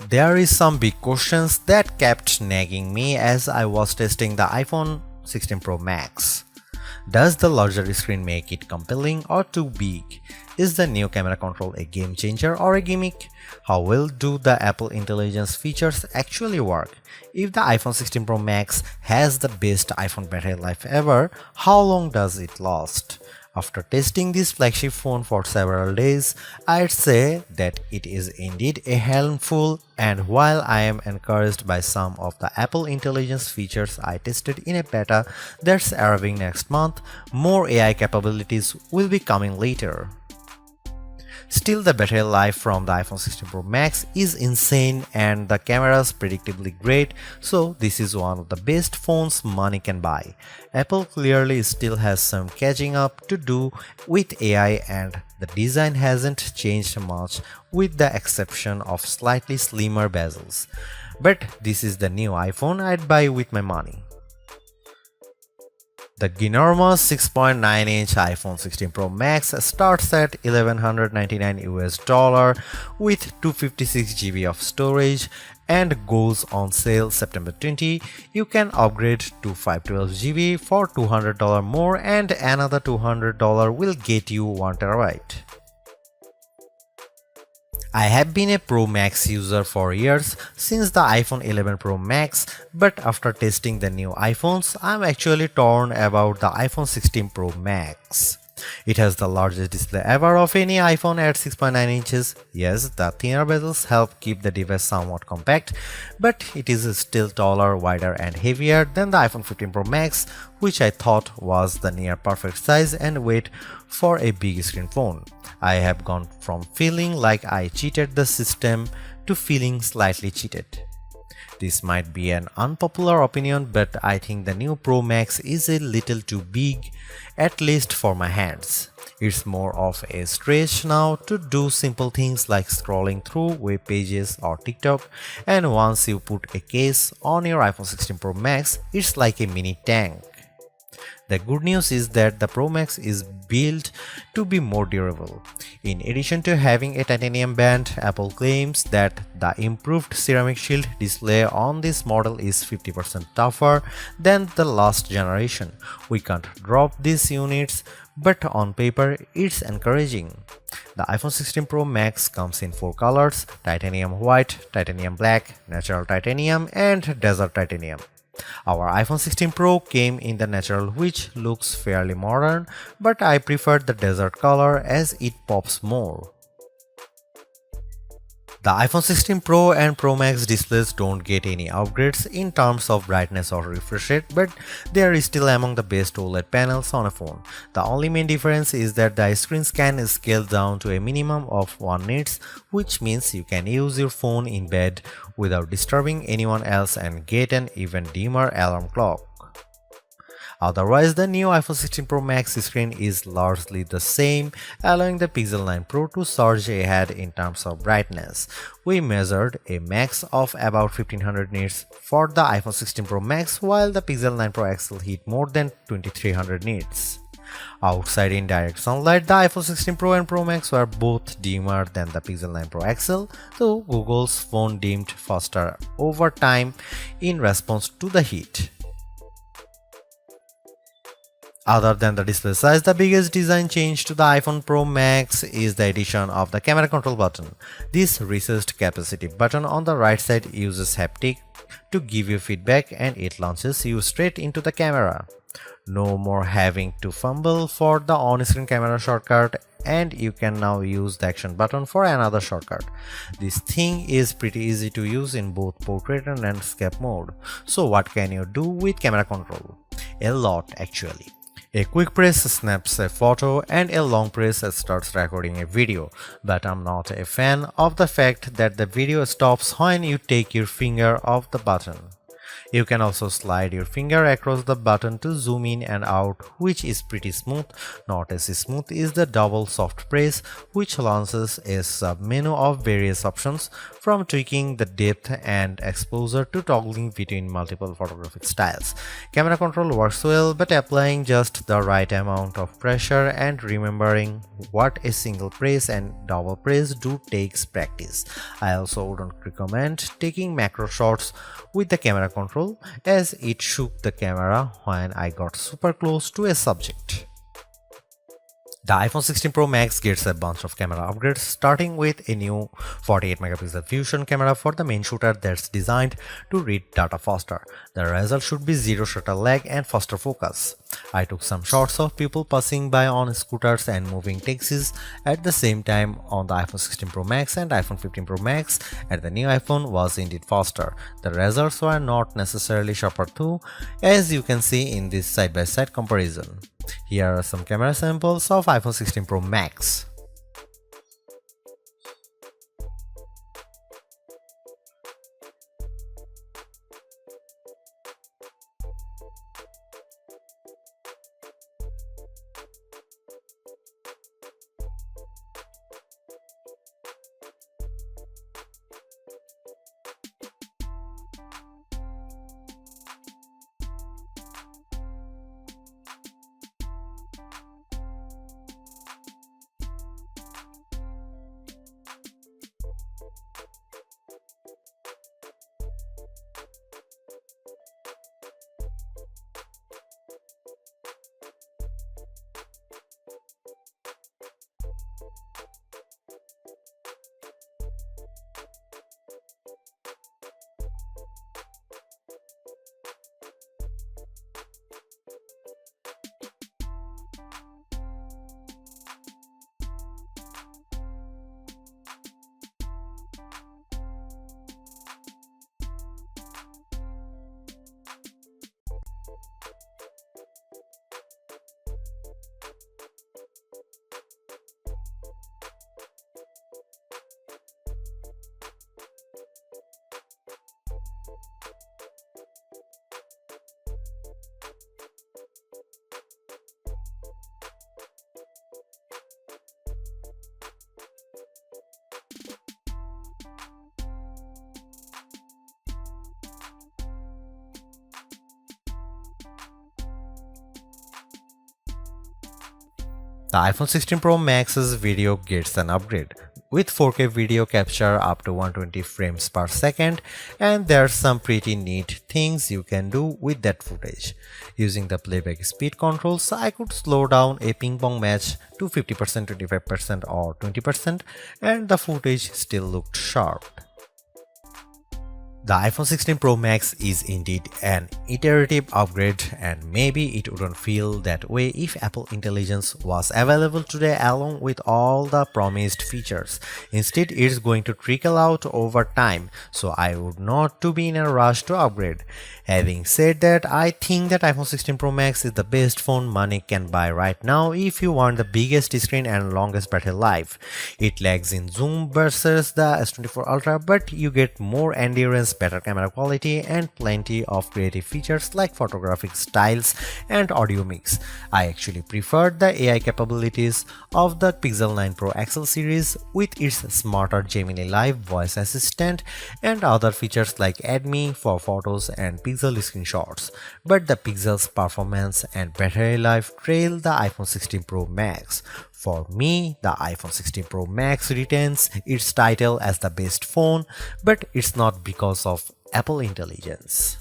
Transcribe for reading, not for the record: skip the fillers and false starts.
There is some big questions that kept nagging me as I was testing the iPhone 16 Pro Max. Does the larger screen make it compelling or too big? Is the new camera control a game changer or a gimmick? How well do the Apple Intelligence features actually work? If the iPhone 16 Pro Max has the best iPhone battery life ever, how long does it last? After testing this flagship phone for several days, I'd say that it is indeed a handful, and while I am encouraged by some of the Apple Intelligence features I tested in a beta that's arriving next month, more AI capabilities will be coming later. Still, the battery life from the iPhone 16 Pro Max is insane and the camera's predictably great, so this is one of the best phones money can buy. Apple clearly still has some catching up to do with AI, and the design hasn't changed much with the exception of slightly slimmer bezels. But this is the new iPhone I'd buy with my money. The ginormous 6.9-inch iPhone 16 Pro Max starts at $1,199 with 256 GB of storage and goes on sale September 20. You can upgrade to 512 GB for $200 more, and another $200 will get you 1 TB. I have been a Pro Max user for years, since the iPhone 11 Pro Max, but after testing the new iPhones, I'm actually torn about the iPhone 16 Pro Max. It has the largest display ever of any iPhone at 6.9 inches. Yes, the thinner bezels help keep the device somewhat compact, but it is still taller, wider and heavier than the iPhone 15 Pro Max, which I thought was the near perfect size and weight for a big screen phone. I have gone from feeling like I cheated the system to feeling slightly cheated. This might be an unpopular opinion, but I think the new Pro Max is a little too big, at least for my hands. It's more of a stretch now to do simple things like scrolling through web pages or TikTok, and once you put a case on your iPhone 16 Pro Max, it's like a mini tank. The good news is that the Pro Max is built to be more durable. In addition to having a titanium band, Apple claims that the improved ceramic shield display on this model is 50% tougher than the last generation. We can't drop these units, but on paper it's encouraging. The iPhone 16 Pro Max comes in 4 colors: titanium white, titanium black, natural titanium and desert titanium. Our iPhone 16 Pro came in the natural, which looks fairly modern, but I prefer the desert color as it pops more. The iPhone 16 Pro and Pro Max displays don't get any upgrades in terms of brightness or refresh rate, but they are still among the best OLED panels on a phone. The only main difference is that the screens can scale down to a minimum of 1 nits, which means you can use your phone in bed without disturbing anyone else and get an even dimmer alarm clock. Otherwise, the new iPhone 16 Pro Max screen is largely the same, allowing the Pixel 9 Pro to surge ahead in terms of brightness. We measured a max of about 1500 nits for the iPhone 16 Pro Max, while the Pixel 9 Pro XL hit more than 2300 nits. Outside in direct sunlight, the iPhone 16 Pro and Pro Max were both dimmer than the Pixel 9 Pro XL, though Google's phone dimmed faster over time in response to the heat. Other than the display size, the biggest design change to the iPhone Pro Max is the addition of the camera control button. This recessed capacitive button on the right side uses haptic to give you feedback, and it launches you straight into the camera. No more having to fumble for the on-screen camera shortcut, and you can now use the action button for another shortcut. This thing is pretty easy to use in both portrait and landscape mode. So what can you do with camera control? A lot, actually. A quick press snaps a photo and a long press starts recording a video, but I'm not a fan of the fact that the video stops when you take your finger off the button. You can also slide your finger across the button to zoom in and out, which is pretty smooth. Not as smooth is the double soft press, which launches a sub-menu of various options, from tweaking the depth and exposure to toggling between multiple photographic styles. Camera control works well, but applying just the right amount of pressure and remembering what a single press and double press do takes practice. I also wouldn't recommend taking macro shots with the camera control, as it shook the camera when I got super close to a subject. The iPhone 16 Pro Max gets a bunch of camera upgrades, starting with a new 48 megapixel fusion camera for the main shooter that's designed to read data faster. The result should be zero shutter lag and faster focus. I took some shots of people passing by on scooters and moving taxis at the same time on the iPhone 16 Pro Max and iPhone 15 Pro Max, and the new iPhone was indeed faster. The results were not necessarily sharper though, as you can see in this side-by-side comparison. Here are some camera samples of iPhone 16 Pro Max. The iPhone 16 Pro Max's video gets an upgrade, with 4K video capture up to 120 frames per second, and there's some pretty neat things you can do with that footage. Using the playback speed controls, I could slow down a ping pong match to 50%, 25% or 20%, and the footage still looked sharp. The iPhone 16 Pro Max is indeed an iterative upgrade, and maybe it wouldn't feel that way if Apple Intelligence was available today along with all the promised features. Instead, it's going to trickle out over time, so I would not to be in a rush to upgrade. Having said that, I think that iPhone 16 Pro Max is the best phone money can buy right now if you want the biggest screen and longest battery life. It lags in zoom versus the S24 Ultra, but you get more endurance, better camera quality, and plenty of creative features like photographic styles and audio mix. I actually preferred the AI capabilities of the Pixel 9 Pro XL series with its smarter Gemini Live voice assistant and other features like Add Me for photos and Pixel screenshots. But the Pixel's performance and battery life trail the iPhone 16 Pro Max. For me, the iPhone 16 Pro Max retains its title as the best phone, but it's not because of Apple Intelligence.